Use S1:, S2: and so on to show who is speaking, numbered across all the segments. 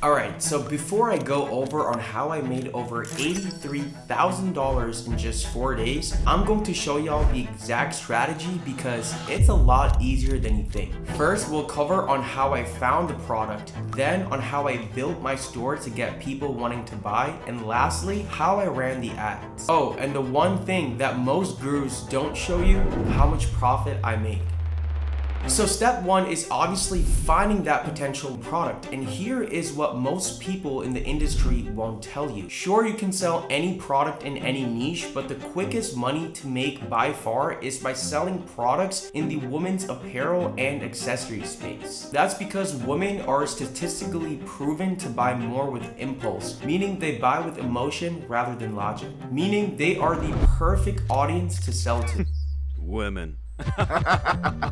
S1: Alright, so before I go over on how I made over $83,000 in just 4 days, I'm going to show y'all the exact strategy because it's a lot easier than you think. First, we'll cover on how I found the product, then on how I built my store to get people wanting to buy, and lastly, how I ran the ads. Oh, and the one thing that most gurus don't show you, how much profit I made. So step one is obviously finding that potential product, and here is what most people in the industry won't tell you. Sure, you can sell any product in any niche, but the quickest money to make by far is by selling products in the women's apparel and accessory space. That's because women are statistically proven to buy more with impulse, meaning they buy with emotion rather than logic, meaning they are the perfect audience to sell to.
S2: Women.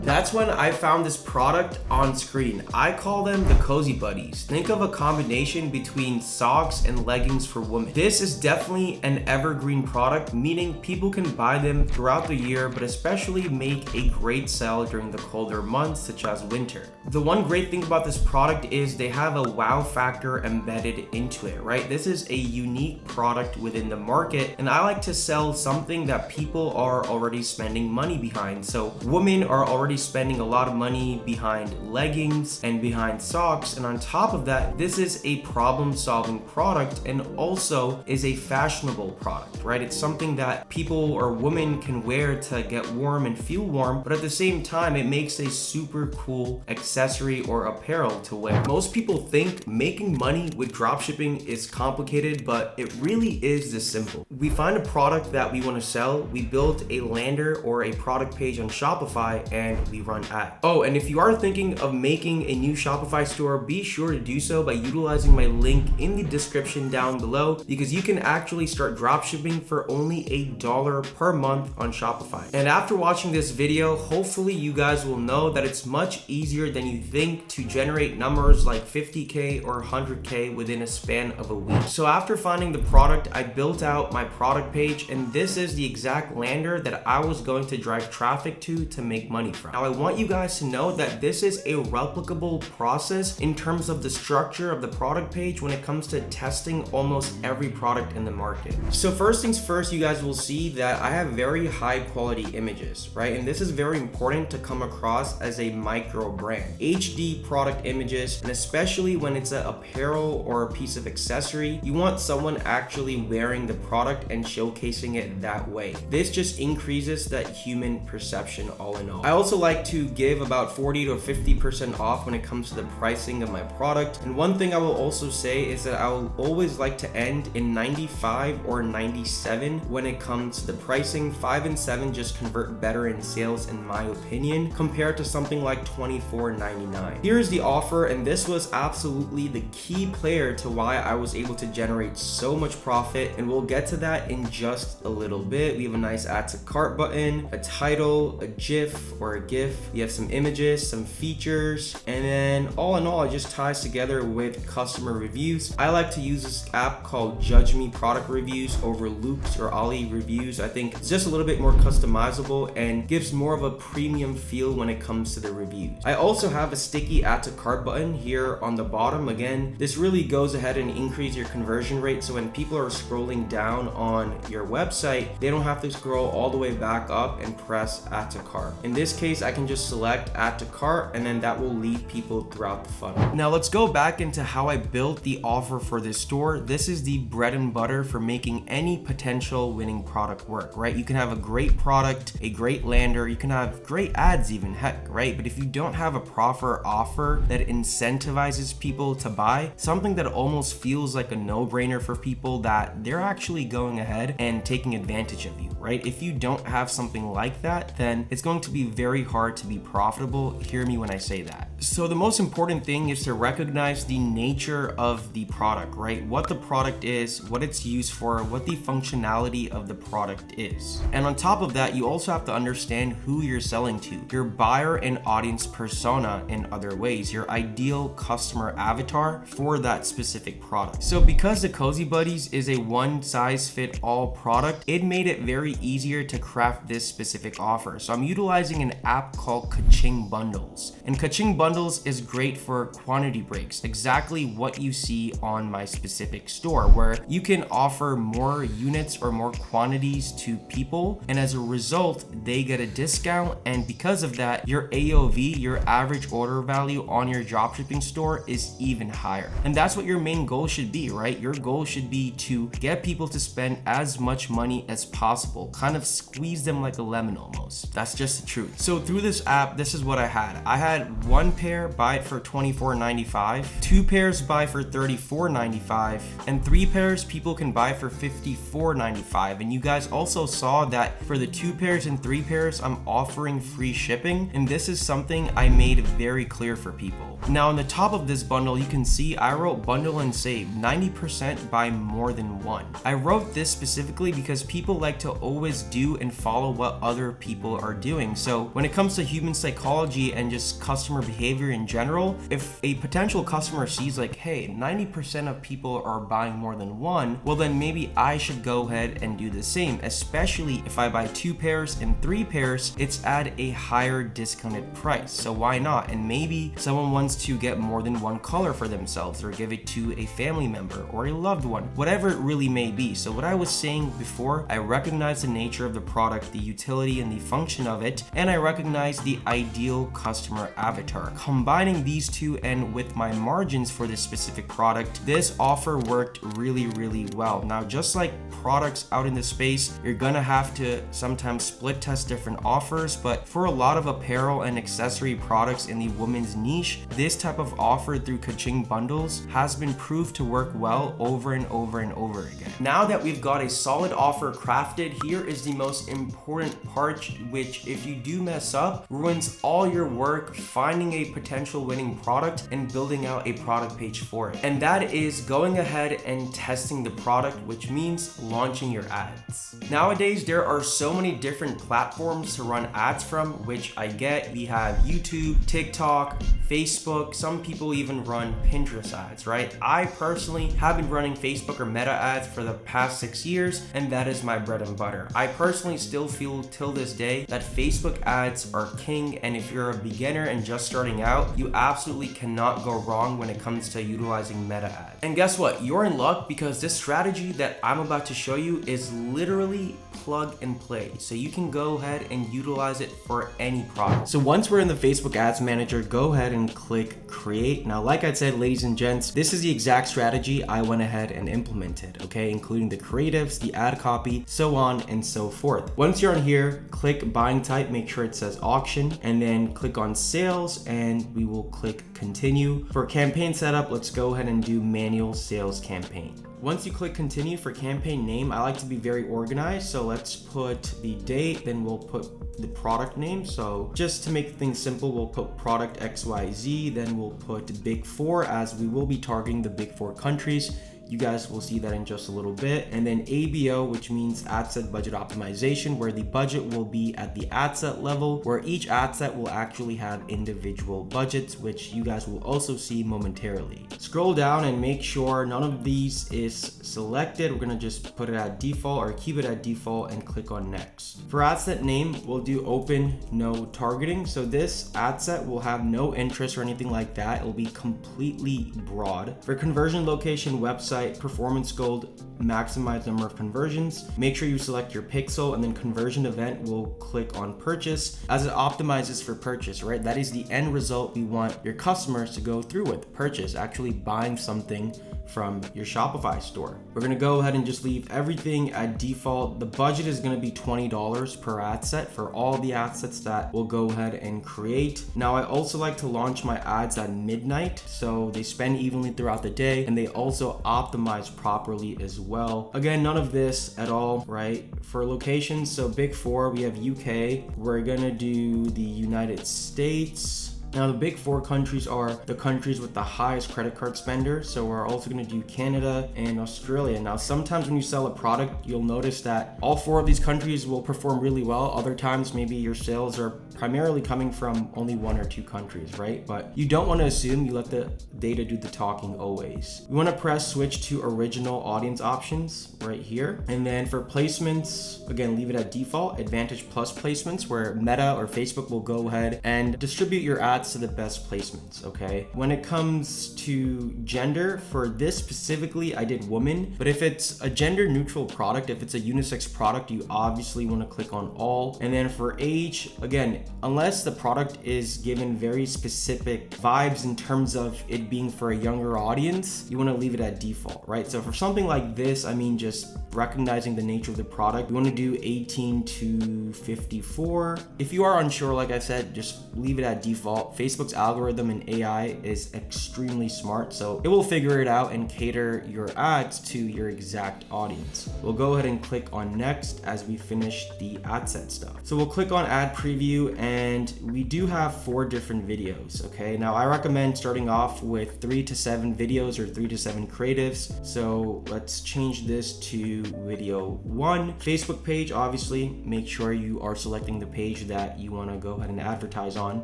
S1: That's when I found this product on screen. I call them the Cozy Buddies. Think of a combination between socks and leggings for women. This is definitely an evergreen product, meaning people can buy them throughout the year, but especially make a great sell during the colder months such as winter. The one great thing about this product is they have a wow factor embedded into it, right? This is a unique product within the market, and I like to sell something that people are already spending money behind. So women are already spending a lot of money behind leggings and behind socks, and on top of that, this is a problem-solving product and also is a fashionable product, right? It's something that people or women can wear to get warm and feel warm, but at the same time, it makes a super cool accessory or apparel to wear. Most people think making money with dropshipping is complicated, but it really is this simple. We find a product that we want to sell, we build a lander or a product page on Shopify, and we run ads. Oh, and if you are thinking of making a new Shopify store, be sure to do so by utilizing my link in the description down below, because you can actually start dropshipping for only $1 per month on Shopify. And after watching this video, hopefully you guys will know that it's much easier than you think to generate numbers like 50K or 100K within a span of a week. So after finding the product, I built out my product page, and this is the exact lander that I was going to drive traffic to make money from. Now I want you guys to know that this is a replicable process in terms of the structure of the product page when it comes to testing almost every product in the market. So first things first, you guys will see that I have very high quality images, right? And this is very important to come across as a micro brand. HD product images, and especially when it's an apparel or a piece of accessory, you want someone actually wearing the product and showcasing it that way. This just increases that human perception all in all. I also like to give about 40 to 50% off when it comes to the pricing of my product. And one thing I will also say is that I will always like to end in 95 or 97 when it comes to the pricing. 5 and 7 just convert better in sales in my opinion compared to something like $24.99. Here's the offer, and this was absolutely the key player to why I was able to generate so much profit, and we'll get to that in just a little bit. We have a nice add to cart button, a title, a GIF or a GIF. You have some images, some features, and then all in all, it just ties together with customer reviews. I like to use this app called Judge Me Product Reviews over Luke's or Ali Reviews. I think it's just a little bit more customizable and gives more of a premium feel when it comes to the reviews. I also have a sticky add to cart button here on the bottom. Again, this really goes ahead and increase your conversion rate, so when people are scrolling down on your website, they don't have to scroll all the way back up and press add to cart. In this case, I can just select add to cart, and then that will lead people throughout the funnel. Now let's go back into how I built the offer for this store. This is the bread and butter for making any potential winning product work, right? You can have a great product, a great lander, you can have great ads even, heck, right? But if you don't have a proper offer that incentivizes people to buy, something that almost feels like a no-brainer for people, that they're actually going ahead and taking advantage of you, right? If you don't have something like that, then it's going to be very hard to be profitable. Hear me when I say that. So the most important thing is to recognize the nature of the product, right? What the product is, what it's used for, what the functionality of the product is. And on top of that, you also have to understand who you're selling to, your buyer and audience persona in other ways, your ideal customer avatar for that specific product. So because the Cozy Buddies is a one size fit all product, it made it very easier to craft this specific offer. store. So I'm utilizing an app called Kaching Bundles. And Kaching Bundles is great for quantity breaks, exactly what you see on my specific store, where you can offer more units or more quantities to people, and as a result, they get a discount, and because of that, your AOV, your average order value on your dropshipping store is even higher. And that's what your main goal should be, right? Your goal should be to get people to spend as much money as possible, kind of squeeze them like a lemon almost. That's just the truth. So through this app, this is what I had. I had one pair, buy it for $24.95, two pairs buy for $34.95, and three pairs people can buy for $54.95. And you guys also saw that for the 2 pairs and 3 pairs, I'm offering free shipping, and this is something I made very clear for people. Now on the top of this bundle, you can see I wrote bundle and save 90% buy more than one. I wrote this specifically because people like to always do and follow what other people are doing. So when it comes to human psychology and just customer behavior in general, if a potential customer sees like, hey, 90% of people are buying more than one, well then maybe I should go ahead and do the same, especially if I buy 2 pairs and 3 pairs, it's at a higher discounted price. So why not? And maybe someone wants to get more than one color for themselves or give it to a family member or a loved one, whatever it really may be. So what I was saying before, I recognize the nature of the product, the utility and the function of it, and I recognize the ideal customer avatar. Combining these two and with my margins for this specific product, this offer worked really, really well. Now, just like products out in the space, you're gonna have to sometimes split test different offers, but for a lot of apparel and accessory products in the women's niche, this type of offer through Kaching Bundles has been proved to work well over and over and over again. Now that we've got a solid offer crafted, here is the most important part, which if you do mess up, ruins all your work finding a potential winning product and building out a product page for it. And that is going ahead and testing the product, which means launching your ads. Nowadays, there are so many different platforms to run ads from, which I get. We have YouTube, TikTok, Facebook, some people even run Pinterest ads, right? I personally have been running Facebook or Meta ads for the past 6 years, and that is my bread and butter. I personally still feel till this day that Facebook ads are king, and if you're a beginner and just starting out, you absolutely cannot go wrong when it comes to utilizing Meta ads. And guess what? You're in luck, because this strategy that I'm about to show you is literally plug and play. So you can go ahead and utilize it for any product. So once we're in the Facebook Ads Manager, go ahead and click create. Now, like I said, ladies and gents, this is the exact strategy I went ahead and implemented, okay? Including the creatives, the ad copy, so on and so forth. Once you're on here, click buying type, make sure it says auction, and then click on sales, and we will click continue. For campaign setup, let's go ahead and do manual sales campaign. Once you click continue, for campaign name, I like to be very organized. So let's put the date, then we'll put the product name. So just to make things simple, we'll put product XYZ, then we'll put Big 4, as we will be targeting the Big 4 countries. You guys will see that in just a little bit. And then ABO, which means ad set budget optimization, where the budget will be at the ad set level, where each ad set will actually have individual budgets, which you guys will also see momentarily. Scroll down and make sure none of these is selected. We're gonna just put it at default or keep it at default and click on next. For ad set name, we'll do open, no targeting. So this ad set will have no interest or anything like that. It'll be completely broad. For conversion location, website, performance goal, maximize number of conversions. Make sure you select your pixel, and then conversion event will click on purchase, as it optimizes for purchase, right? That is the end result we want your customers to go through with, purchase, actually buying something from your Shopify store. We're gonna go ahead and just leave everything at default. The budget is gonna be $20 per ad set for all the ad sets that we'll go ahead and create. Now, I also like to launch my ads at midnight, so they spend evenly throughout the day, and they also optimize properly as well. Again, none of this at all, right? For locations, so Big 4, we have UK. We're gonna do the United States. Now, the big 4 countries are the countries with the highest credit card spender. So we're also going to do Canada and Australia. Now, sometimes when you sell a product, you'll notice that all 4 of these countries will perform really well. Other times, maybe your sales are primarily coming from only 1 or 2 countries, right? But you don't want to assume, you let the data do the talking always. We want to press switch to original audience options right here. And then for placements, again, leave it at default, Advantage Plus placements, where Meta or Facebook will go ahead and distribute your ads to the best placements, okay? When it comes to gender, for this specifically, I did woman, but if it's a gender neutral product, if it's a unisex product, you obviously want to click on all. And then for age, again, unless the product is given very specific vibes in terms of it being for a younger audience, you want to leave it at default, right? So for something like this, I mean, just recognizing the nature of the product, you want to do 18 to 54. If you are unsure, like I said, just leave it at default. Facebook's algorithm and AI is extremely smart, so it will figure it out and cater your ads to your exact audience. We'll go ahead and click on next as we finish the ad set stuff. So we'll click on ad preview, and we do have 4 different videos, okay? Now I recommend starting off with 3 to 7 videos or 3 to 7 creatives. So let's change this to video 1. Facebook page, obviously, make sure you are selecting the page that you want to go ahead and advertise on.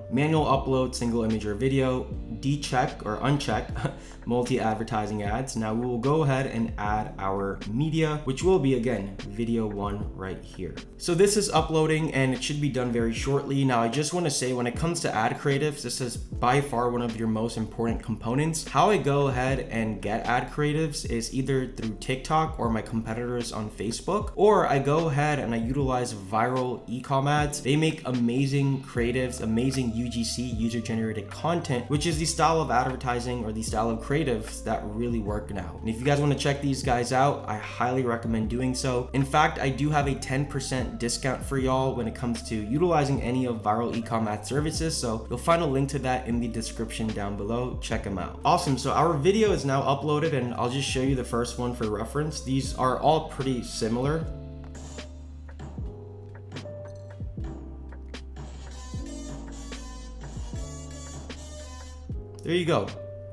S1: Manual upload, single image or video, decheck or uncheck multi-advertising ads. Now we will go ahead and add our media, which will be, again, video 1 right here. So this is uploading and it should be done very shortly. Now I just want to say, when it comes to ad creatives, this is by far one of your most important components. How I go ahead and get ad creatives is either through TikTok or my competitors on Facebook, or I go ahead and I utilize viral e-com ads. They make amazing creatives, amazing UGC, user generated content, which is the style of advertising or the style of creatives that really work now. And if you guys want to check these guys out, I highly recommend doing so. In fact, I do have a 10% discount for y'all when it comes to utilizing any of viral e-com ad services. So you'll find a link to that in the description down below. Check them out. Awesome. So our video is now uploaded, and I'll just show you the first one for reference. These are all pretty similar. There you go.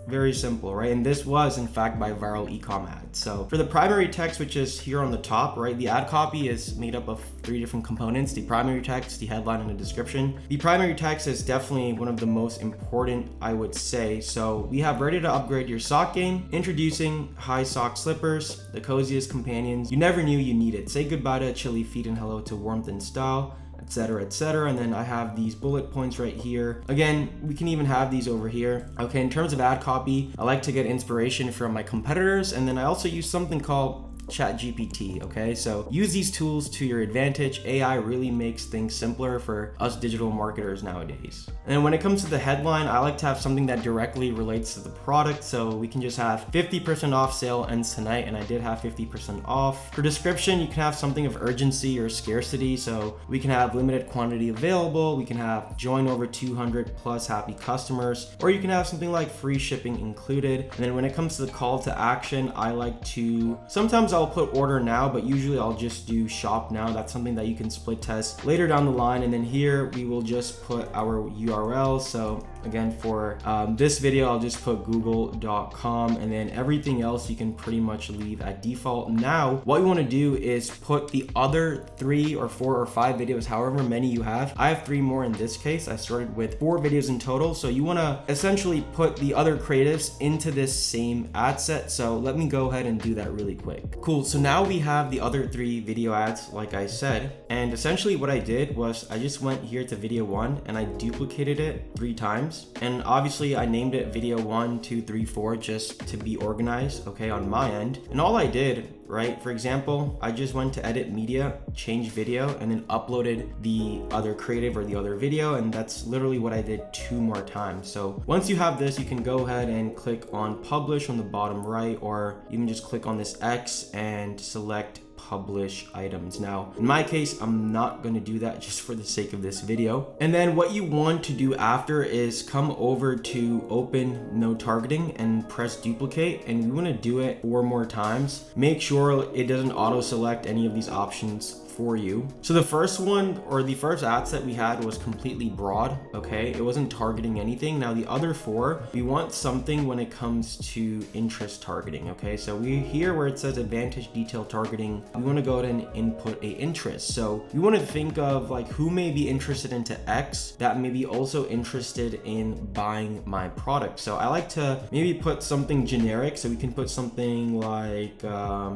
S1: Very simple, right? And this was in fact by viral e-com ads. So for the primary text, which is here on the top, right? The ad copy is made up of 3 different components: the primary text, the headline, and the description. The primary text is definitely one of the most important, I would say. So we have ready to upgrade your sock game, introducing high sock slippers, the coziest companions you never knew you needed. Say goodbye to chilly feet and hello to warmth and style, etc., etc. And then I have these bullet points right here. Again, we can even have these over here. Okay, in terms of ad copy, I like to get inspiration from my competitors, and then I also use something called ChatGPT, okay? So use these tools to your advantage. AI really makes things simpler for us digital marketers nowadays. And when it comes to the headline, I like to have something that directly relates to the product. So we can just have 50% off, sale ends tonight, and I did have 50% off. For description, you can have something of urgency or scarcity. So we can have limited quantity available. We can have join over 200 plus happy customers, or you can have something like free shipping included. And then when it comes to the call to action, I like to, sometimes I'll put order now, but usually I'll just do shop now. That's something that you can split test later down the line. And then here we will just put our URL. So again, for this video, I'll just put google.com, and then everything else you can pretty much leave at default. Now, what you want to do is put the other 3 or 4 or 5 videos, however many you have. I have 3 more in this case. I started with 4 videos in total. So you want to essentially put the other creatives into this same ad set. So let me go ahead and do that really quick. Cool. So now we have the other 3 video ads, like I said. And essentially what I did was I just went here to video 1 and I duplicated it 3 times. And obviously I named it video 1, 2, 3, 4 just to be organized, okay, on my end. And all I did, right, for example, I just went to edit media, change video, and then uploaded the other creative or the other video. And that's literally what I did 2 more times. So once you have this, you can go ahead and click on publish on the bottom right, or you can just click on this X and select publish items. Now, in my case, I'm not going to do that just for the sake of this video. And then what you want to do after is come over to open no targeting and press duplicate. And you want to do it 4 more times. Make sure it doesn't auto select any of these options for you. So the first one, or the first ad set we had, was completely broad, okay? It wasn't targeting anything. Now the other four, we want something when it comes to interest targeting, okay? So we here where it says advantage detail targeting, we want to go ahead and input a interest. So we want to think of like who may be interested into X that may be also interested in buying my product. So I like to maybe put something generic. So we can put something like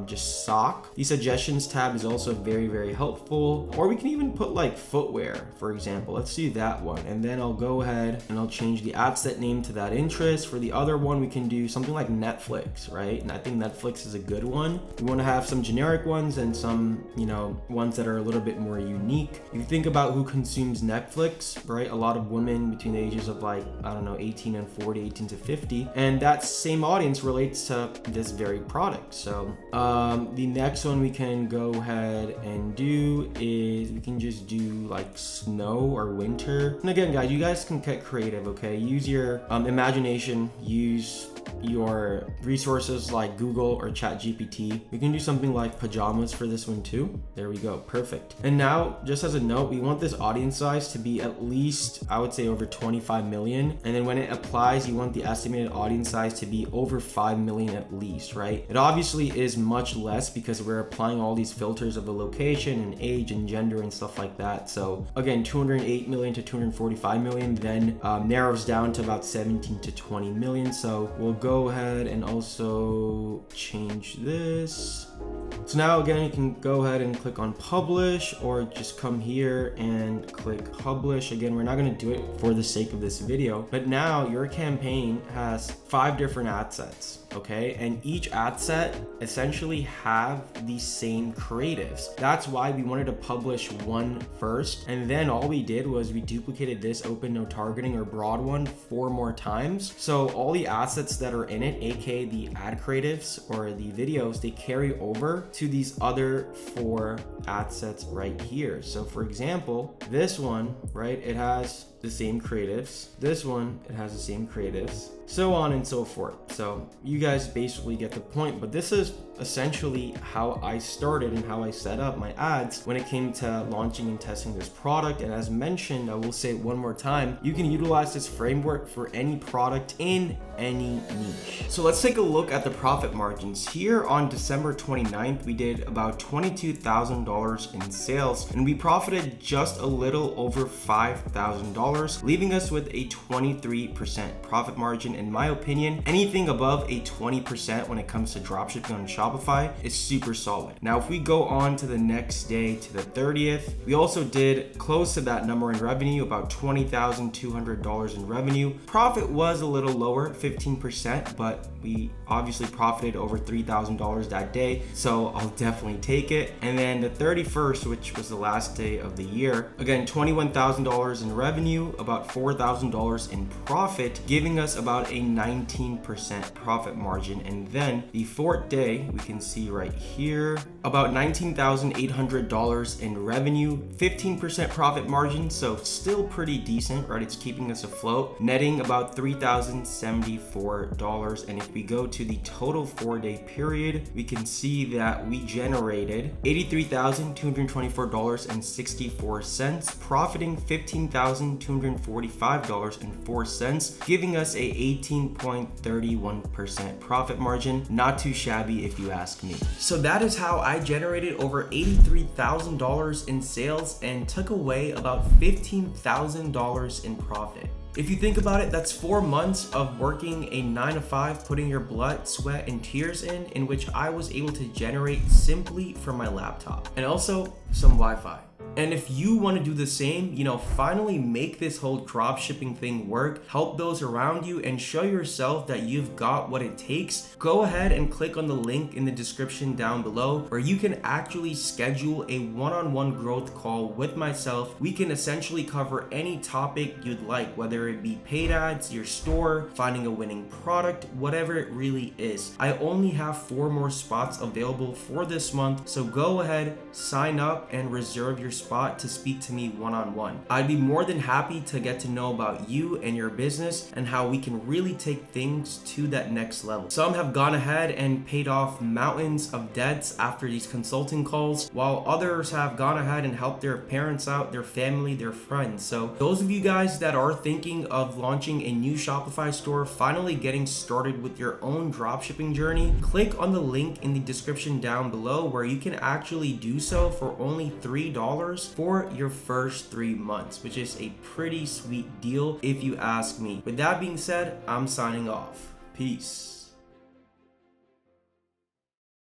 S1: just sock. The suggestions tab is also very, very helpful. Or we can even put like footwear, for example. Let's do that one. And then I'll go ahead and I'll change the ad set name to that interest. For the other one, we can do something like Netflix, right? And I think Netflix is a good one. We want to have some generic ones and some, ones that are a little bit more unique. If you think about who consumes Netflix, right? A lot of women between the ages of 18 and 40, 18 to 50. And that same audience relates to this very product. So the next one we can go ahead and do is we can just do like snow or winter. And again, guys, you guys can get creative, okay? Use your imagination, use your resources like Google or ChatGPT. We can do something like pajamas for this one too. There we go, perfect. And now, just as a note, we want this audience size to be at least, I would say, over 25 million. And then when it applies, you want the estimated audience size to be over 5 million at least, right? It obviously is much less because we're applying all these filters of the location and age and gender and stuff like that. So again, 208 million to 245 million then narrows down to about 17 to 20 million. So we'll go ahead and also change this. So now again, you can go ahead and click on publish or just come here and click publish. Again, we're not going to do it for the sake of this video, but now your campaign has 5 different ad sets. Okay, and each ad set essentially have the same creatives. That's why we wanted to publish one first, and then all we did was we duplicated this open no targeting or broad one 4 more times. So all the assets that are in it, aka the ad creatives or the videos, they carry over to these other 4 ad sets right here. So for example, this one, right, it has the same creatives. This one, it has the same creatives, so on and so forth. So you guys basically get the point, but this is essentially how I started and how I set up my ads when it came to launching and testing this product. And as mentioned, I will say it one more time, you can utilize this framework for any product in any niche. So let's take a look at the profit margins. Here on December 29th, we did about $22,000 in sales and we profited just a little over $5,000, leaving us with a 23% profit margin. In my opinion, anything above a 20% when it comes to dropshipping on Shopify is super solid. Now, if we go on to the next day, to the 30th, we also did close to that number in revenue, about $20,200 in revenue. Profit was a little lower, 15%, but we obviously profited over $3,000 that day, so I'll definitely take it. And then the 31st, which was the last day of the year, again, $21,000 in revenue, about $4,000 in profit, giving us about a 19% profit margin. And then the 4th day, we can see right here, about $19,800 in revenue, 15% profit margin, so still pretty decent, right? It's keeping us afloat, netting about $3,074. And if we go to the total 4-day period, we can see that we generated $83,224.64, profiting $15,245.04, giving us a 18.31% profit margin. Not too shabby if you ask me. So that is how I generated over $83,000 in sales and took away about $15,000 in profit. If you think about it, that's 4 months of working a 9-to-5, putting your blood, sweat, and tears in which I was able to generate simply from my laptop and also some Wi-Fi. And if you want to do the same, finally make this whole drop shipping thing work, help those around you, and show yourself that you've got what it takes, go ahead and click on the link in the description down below where you can actually schedule a one-on-one growth call with myself. We can essentially cover any topic you'd like, whether it be paid ads, your store, finding a winning product, whatever it really is. I only have 4 more spots available for this month, so go ahead, sign up, and reserve your spot spot to speak to me one-on-one. I'd be more than happy to get to know about you and your business and how we can really take things to that next level. Some have gone ahead and paid off mountains of debts after these consulting calls, while others have gone ahead and helped their parents out, their family, their friends. So those of you guys that are thinking of launching a new Shopify store, finally getting started with your own dropshipping journey, click on the link in the description down below where you can actually do so for only $3 for your first 3 months, which is a pretty sweet deal if you ask me. With that being said, I'm signing off. Peace.